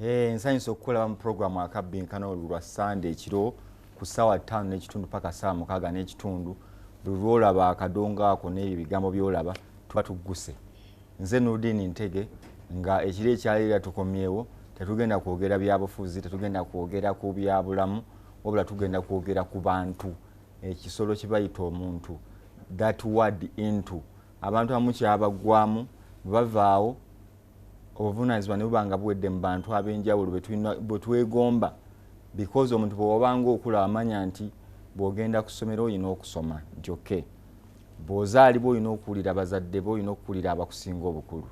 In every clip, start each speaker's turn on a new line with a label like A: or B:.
A: nsanyusa okukola mu program akabbinkano lwa Sunday ekiro ku ssaawa 5:30 paka ssaawa 6:30 buli lwolaba akadongo ako n'ebyo bigambo byolaba tuba tugguse. Nze Nurdin Ntege nga ekiro ekyaleero tukomyewo, tetugenda kwogera byabufuzi, tetugenda kwogera ku byabulamu, wabula tugenda kwogera ku bantu, ekisolo kibayita omuntu, that word into. Abantu abamu kyabagwamu bavaawo obuvunaanyizibwa ne bubanga buwedde mu bantu ab'enjawulo bwe twegomba, because omuntu bw'obanga okula amanya nti bw'ogenda ku ssomero olina okusoma nti okay, bw'ozaalibwa olina okuwulira bazadde bo, olina okuwulira abakusinga obukulu.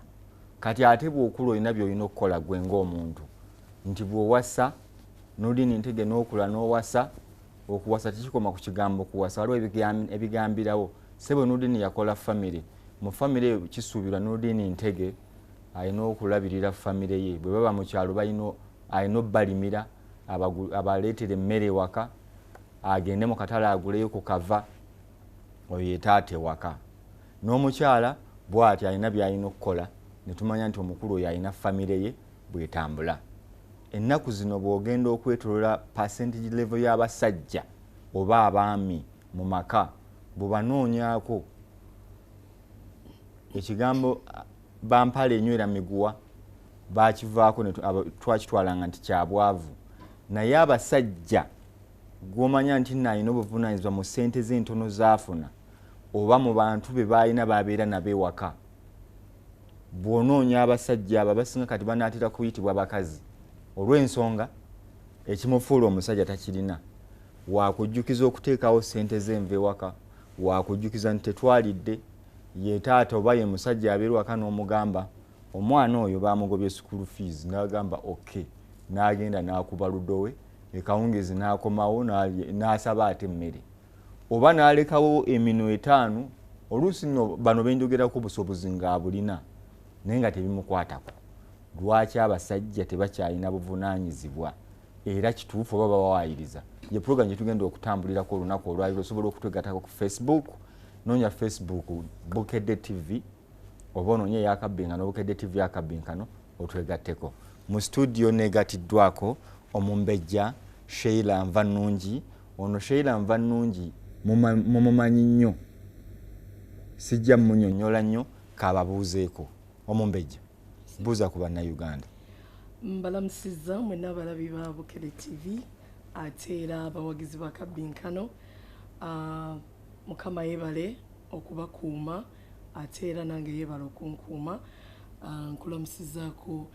A: Kati ate bw'okula olina by'olina okukola gwe ng'omuntu, nti bw'owasa Nurdin Ntege n'okula n'owasa, okuwasa tekikoma ku kigambo kuwasa, waliwo ebigambirawo. Ssebo Nurdin yakola famire, mu famire eyo kisuubirwa Nurdin Ntege alina okulabirira famire ye. Bwe baba mu kyalo alina obbalimira, abaleetere emmere ewaka, agende mu katale aguleyo ku kava, oyo ye taata ewaka. N'omukyala bw'ati alina by'alina okukola, ne tumanya nti omukulu oyo alina famire ye bw'etambula. Ennaku zino bw'ogenda okwetolola percentage level y'abasajja oba abaami mu maka, bw'obanoonyaako ekigambo bampala enywera miguwa bakivaako twakitwalanga nti kyabwavu. Naye abasajja gw'omanya nti nalina obuvunaanyizibwa mu ssente z'entono zaafuna oba mu bantu be baalina babeera nabo ewaka, bw'onoonya abasajja abo abasinga kati banaatera kuyitibwa bakazi, olw'ensonga ekimufuula omusajja takirina. Wakujjukiza okuteekawo ssente z'enva ewaka, wakujjukiza nti tetwalidde, ye taata oba ye musajja abeera waka n'omugamba omwana oyo bamugobye school fees, n'agamba okay, n'agenda n'akuba ludowe, ekawungeezi n'akomawo n'asaba ate emmere, oba n'alekawo emino 5. Oluusi nno bano benjogerako obusobozi ng'abulina naye nga tebimukwatako. Lwaki abasajja tebakyalina buvunaanyizibwa era kituufu oba bawaayiriza? Ye program gye tugenda okutambulirako olunaku olwaliro. Osobola okutwegatako ku Facebook, noonya Facebook Bukedde TV, oba onoonya ey'akabbinkano Bukedde TV y'akabbinkano otwegatteko. Mu studio negatiddwako Omumbejja Sheila Nvannungi. Ono Sheila Nvannungi mumumanyi nnyo, sijja mmunyonnyola nnyo, kababuuzeeko. Omumbejja, buuza ku bannayuganda.
B: Mbalamusizza mwenna abalabi ba Bukedde TV ate era abawagizi ba kabbinkano. Mukama yeebale okubakuuma ate era nange yeebale okunkuuma. Nkulamusizzaako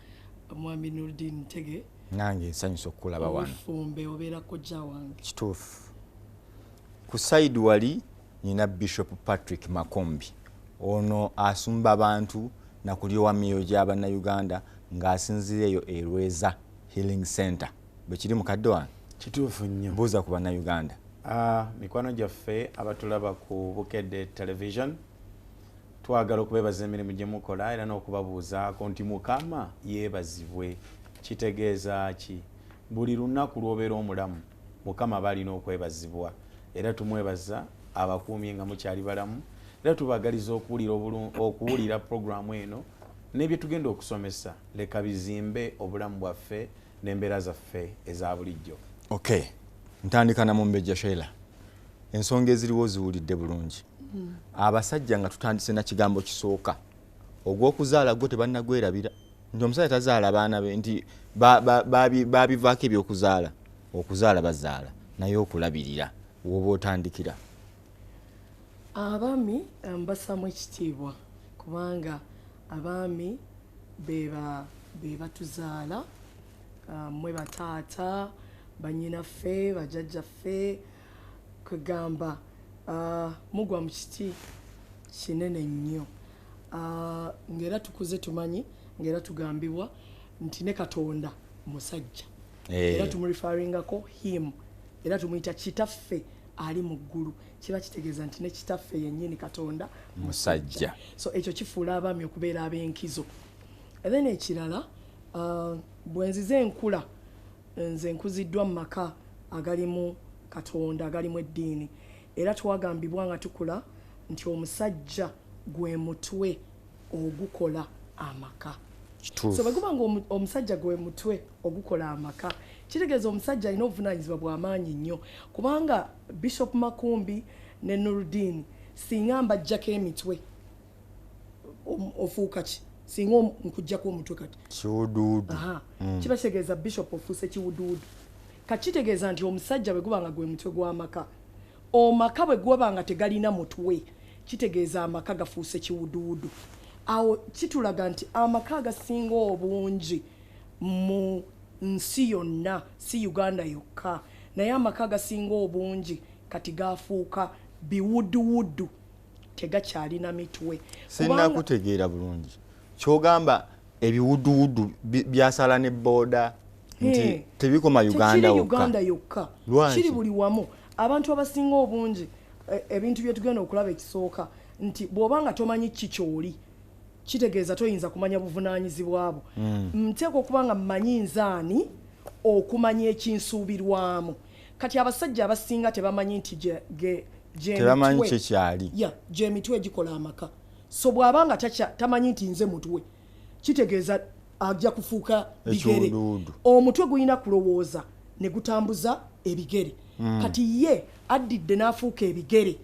B: Mwami Nurdin Ntege.
A: Nange nsanyusa okukulaba wano.
B: Ofumbe obeera kojja wange.
A: Kituufu. Ku side wali nina Bishop Patrick Makombi. Ono asumba abantu na kulyowa myoyo gy'abannayuganda ng'asinzireyo e Lweza Healing Center. Bwe kiri mukadde wange?
C: Kituufu nnyo.
A: Buuza ku bannayuganda.
C: Mikwano gyaffe abatulaba ku Bukedde Television, twagala okubeebaza emirimu gye mukola era n'okubabuuzaako nti Mukama yeebazibwe. Kitegeeza ki? Buli lunaku lw'obeera omulamu Mukama aba alina okwebazibwa, era tumwebaza abakuumye nga mukyali balamu, era tubagaliza okuwulira programu eno n'ebye tugenda okusomesa, leka bizimbe obulamu bwaffe n'embeera zaffe eza bulijjo.
A: Okay, ntandika na Mumbejja Sheila. Ensonga eziriwo ziwulidde bulungi. Abasajja nga tutandise na kigambo kisooka, ogw'okuzaala gwo tebannagwerabira. Nti omusajja tazaala baana be nti babivaako ebyokuzaala. Okuzaala bazaala naye okulabirira woba otandikira.
B: Abaami mbasaamu ekitiibwa kubanga abaami be batuzaala, mmwe bataata, bannyinaffe, bajjajjaffe, kwegamba mugwa mu kiti kinene nnyo. Ng'era tukuze tumanyi, ng'era tugambibwa nti ne Katonda musajja. Era tumurifaringako him, era tumuyita kitaffe ali mu ggulu. Kiba kitegeeza nti ne kitaffe yennyini Katonda musajja. So ekyo kifuula abaami okubeera ab'enkizo. Era n'ekirala, bwe nzize enkula, nze nkuziddwa mu maka agalimu Katonda, agalimu eddiini. Era twagambibwa nga tukula nti omusajja gwe mutwe ogukola amaka. so bagubanga omusajja gwe mutwe ogukola amaka kitegeeza omusajja alina obuvunaanyizibwa bw'amaanyi nnyo kubanga Bishop Makumbi ne Nurudeen singa mbajjako emitwe ofuuka ki singa nkujjako omutwe kati
A: kiwuduwudu
B: kiba kitegeeza Bishop ofuuse kiwuduwudu kakitegeeza nti omusajja bwe gubanga gwe mutwe gw'amaka omaka bwe gwabanga tegalina mutwe kitegeeza amaka gafuuse kiwuduwudu awo kitulaga nti amaka agasinga obungi mu nsi yonna si Uganda yokka naye amaka agasinga obungi kati gafuuka biwuduwudu tegakyalina mitwe
A: sinnakutegeera bulungi kyogamba ebiwuduwudu byasala ne booda nti tebikoma Uganda
B: yokka kiri buli wamu abantu abasinga obungi ebintu bye tugenda okulaba ekisooka nti bw'obanga tomanyi kikyoli kitegeeza toyinza kumanya buvunaanyizibwa bwo nteekwa okuba nga mmanyi nzaani okumanya ekinsuubirwamu kati abasajja abasinga tebamanyi nti
A: tebamanyi kyekyali
B: gyemitwe gikola amaka so bw'abanga tamanyi nti nze mutwe kitegeeza ajja kufuuka bigere omutwe gulina kulowooza ne gutambuza ebigere kati ye addidde n'afuuka ebigere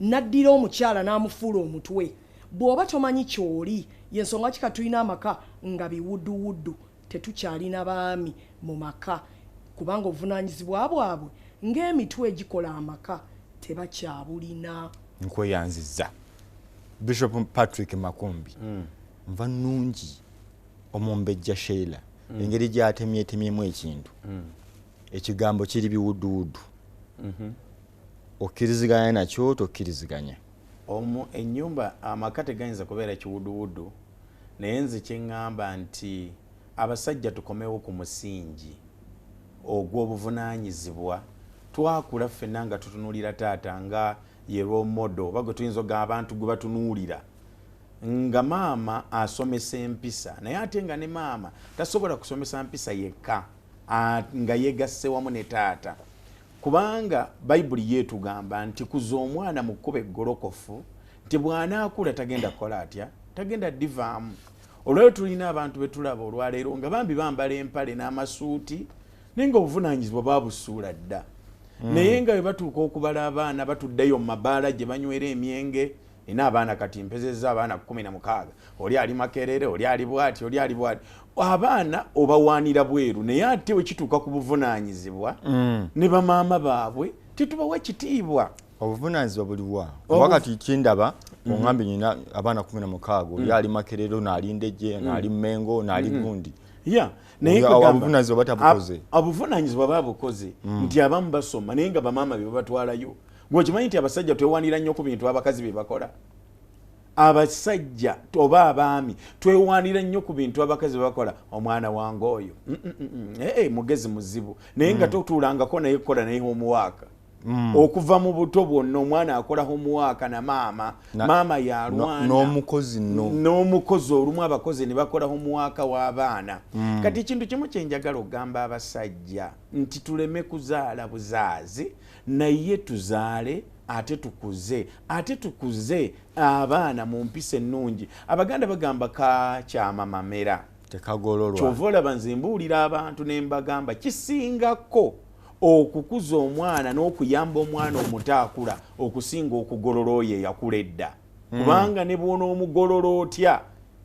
B: n'addira omukyala n'amufuula omutwe bw'oba tomanyi kyoli yensonga kika tulina amaka nga biwuduwudu tetukyalina baami mu maka kubanga obuvunaanyizibwa bwabwe ng'emitwe egikola amaka tebakyabulina.
A: Nkweyanziza Bishop Patrick Makumbi nva nnungi omumbejja Sheila engeri gy'atemyetemyemu ekintu ekigambo kiri biwuduwudu okkiriziganya nakyo tokkiriziganya
C: ennyumba amaka tegayinza kubeera kiwuduwudu naye nze kyeŋŋamba nti abasajja tukomewo ku musingi ogw'obuvunaanyizibwa twakula ffenna nga tutunuulira taata nga ye role model oba gwe tuyinza ogamba abantu gwe batunuulira nga maama asomesa empisa naye ate nga ne maama tasobola kusomesa mpisa yekka nga yegasse wamu ne taata kubanga bayibuli yeetugamba nti kuza omwana mu kkubo eggolokofu nti bw'anaakula tagenda kukola atya tagenda divaamu olwaleero tulina abantu betulaba olwaleero nga bambi bambala empale n'amasuuti naye nga obuvunaanyizibwa babusuula dda naye nga bwe batuuka okubala abaana batuddeyo mu mabaala gye banywera emyenge ina abaana kati mpezezza abaana 16 oli ali Makerere oli ali bwati oli ali bwati abaana obawaanira bweru naye ate we kituuka ku buvunaanyizibwa ne bamaama baabwe titubawa ekitiibwa
A: obuvunaanyizibwa buliwa wakati kindaba oŋŋambi nyina abaana 16 oli ali Makerere n'ali Ndejje n'ali Mmengo n'ali Gundi
C: naye
A: obuvunaanyizibwa batabukoze
C: obuvunaanyizibwa babukoze nti abamu basoma naye nga bamaama be babatwalayo ng'okimanyi nti abasajja twewaanira nnyo ku bintu abakazi bye bakola abasajja oba abaami twewaanira nnyo ku bintu abakazi bakola omwana wange oyo mugezi muzibu naye nga totuulangako naye kukola naye homework okuva mu buto bwonna omwana akola homework na maama yalwana n'omukozi olumu abakozi ne bakola homework w'abaana kati ekintu kimu kyenjagala okugamba abasajja nti tuleme kuzaala buzaazi naye tuzaale ate tukuze abaana mu mpisa ennungi abaganda bagamba kakyama mamera
A: tekagololwa
C: kyova olaba nze mbuulira abantu ne mbagamba kisingako okukuza omwana n'okuyamba omwana omuto okusinga okugolola oyo eyakula edda kubanga ne bwona omugolola otya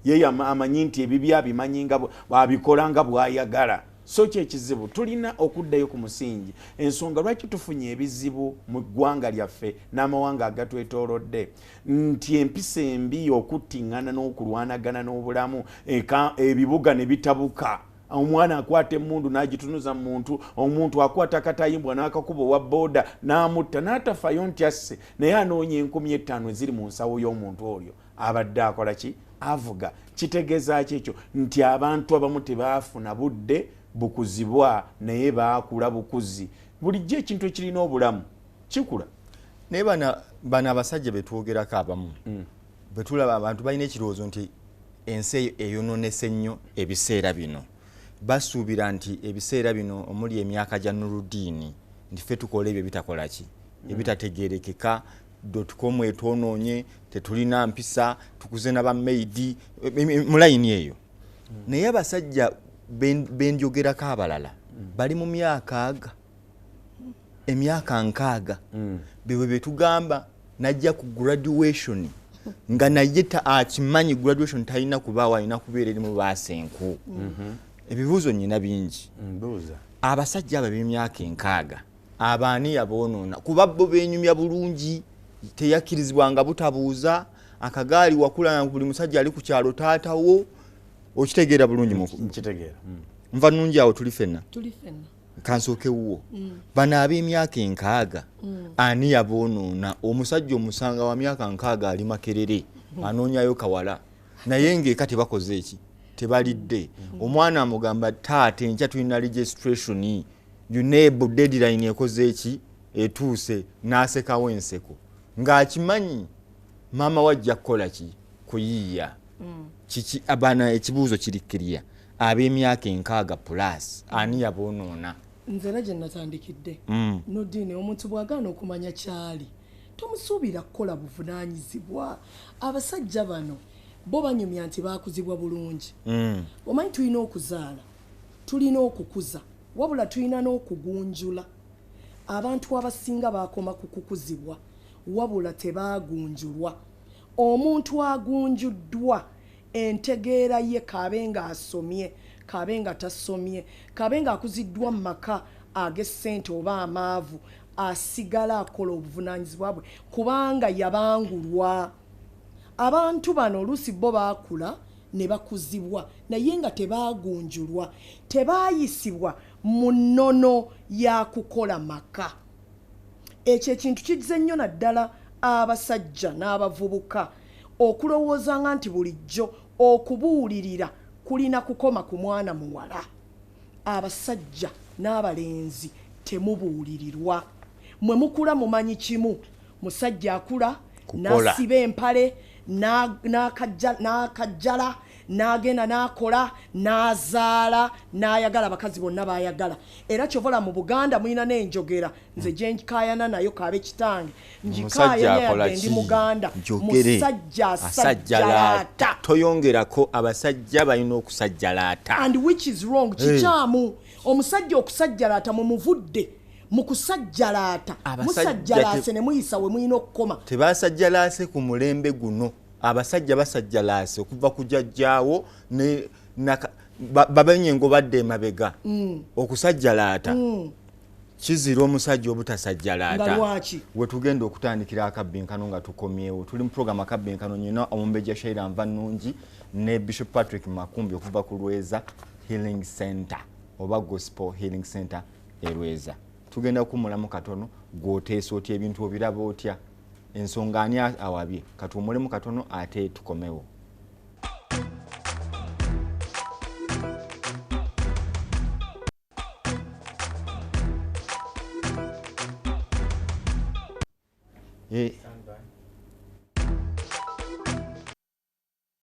C: ye amanyi nti ebibya abimanyi nga bwabikola nga bwayagala so kyekizibu tulina okuddayo ku musingi ensonga lwaki tufunye ebizibu mu ggwanga lyaffe n'amawanga agatwetoolodde nti empisa embi okuttiŋŋana n'okulwanagana n'obulamu ebibuga ne bitabuka omwana akwata emmundu n'agitunuza mu muntu omuntu akwata akatayimbwa n'akakuba owa booda n'amutta n'atafayo nti asse naye anoonya 15,000 eziri mu nsawo y'omuntu oyo abadde akola ki avuga kitegeeza ki ekyo nti abantu abamu tebaafuna budde bukuzibwa naye baakula bukuzi bulijjo ekintu ekirina obulamu kikula
A: naye bano abasajja betwogerako abamu betulaba abantu balina ekirowoozo nti ensi eyononese nnyo ebiseera bino basuubira nti ebiseera bino omuli emyaka gya Nurudeen nti ffe tukola ebyo bitakola ki ebitategeerekeka .com etwonoonye tetulina mpisa tukuze n'abamaidi mu layini eyo naye abasajja bendyogerako abalala bali mu myaka emyaka 6 bwe betugamba najja ku graduation nga naye akimanyi graduation talina kubaawo alina kubeera eri mu baasenku ebibuuzo nyina bingi abasajja abo b'emyaka 6 abaani yaboonoona kuba bo beenyumya bulungi teyakkirizibwanga butabuuza akagaali wakula buli musajja ali ku kyalo taatawo okitegeera bulungi
C: nkitegeera
A: nva nungi awo tuli fenna kansookewo bano ab'emyaka 6 ani yaboonoona omusajja omusanga wa myaka 6 ali Makerere anoonyayo kawala naye ng'eka tebakoze eki tebalidde omwana amugamba taata enkya tulina registration unable deadline ekoze eki etuuse n'asekawo enseko ng'akimanyi maama wajja kukola ki kuyiiya kiki abaana ekibuuzo kirikkiriya ab'emyaka 6 plus ani yaboonoona
B: nze na gye natandikidde Nodine omuntu bw'agaana okumanya kyali tomusuubira kukola buvunaanyizibwa abasajja bano bo banyumya nti baakuzibwa bulungi omanyi tulina okuzaala tulina okukuza wabula tulina n'okugunjula abantu abasinga baakoma ku kukuzibwa wabula tebaagunjulwa omuntu agunjuddwa entegeera ye kaabe nga asomye kaabe nga tasomye kaabe nga akuziddwa mu maka ag'essente oba amaavu asigala akola obuvunaanyizibwa bwe kubanga yabangulwa abantu bano oluusi bo baakula ne bakuzibwa naye nga tebaagunjulwa tebaayisibwa mu nnono ya kukola maka ekyo ekintu kigize nnyo naddala abasajja n'abavubuka okulowoozanga nti bulijjo okubuulirira kulina kukoma ku mwana muwala abasajja n'abalenzi temubuulirirwa mwe mukula mumanyi kimu musajja akula n'asiba empale n'akajjala n'agenda n'akola n'azaala n'ayagala abakazi bonna baayagala era kyovola mu Buganda mulina n'enjogera nze gye nkayana nayo kaabe kitange njikaayanya yadde ndi Muganda musajja asajjalaata
A: toyongerako abasajja balina okusajjalaata
B: and which is wrong kikyamu omusajja okusajjalaata mumuvudde mukusajjalaata musajjalaase ne muyisa we mulina okukoma
A: tebasajjalaase ku mulembe guno abasajja basajjalaase okuva ku jjajjaawo babenyengo badde emabega okusajjalaata kizira omusajja obutasajjalaata we tugenda okutandikira akabbinkano nga tukomyewo tuli mu programu akabbinkano nyina Omumbejja Sheila Nvannungi ne Bishop Patrick Makumbi okuva ku Lweza Healing Center oba Gospel Healing Center Lweza tugenda kumulamu katono gwoteesa otya ebintu obiraba otya ensonga ani awabye katuwumulemu katono ate tukomewo.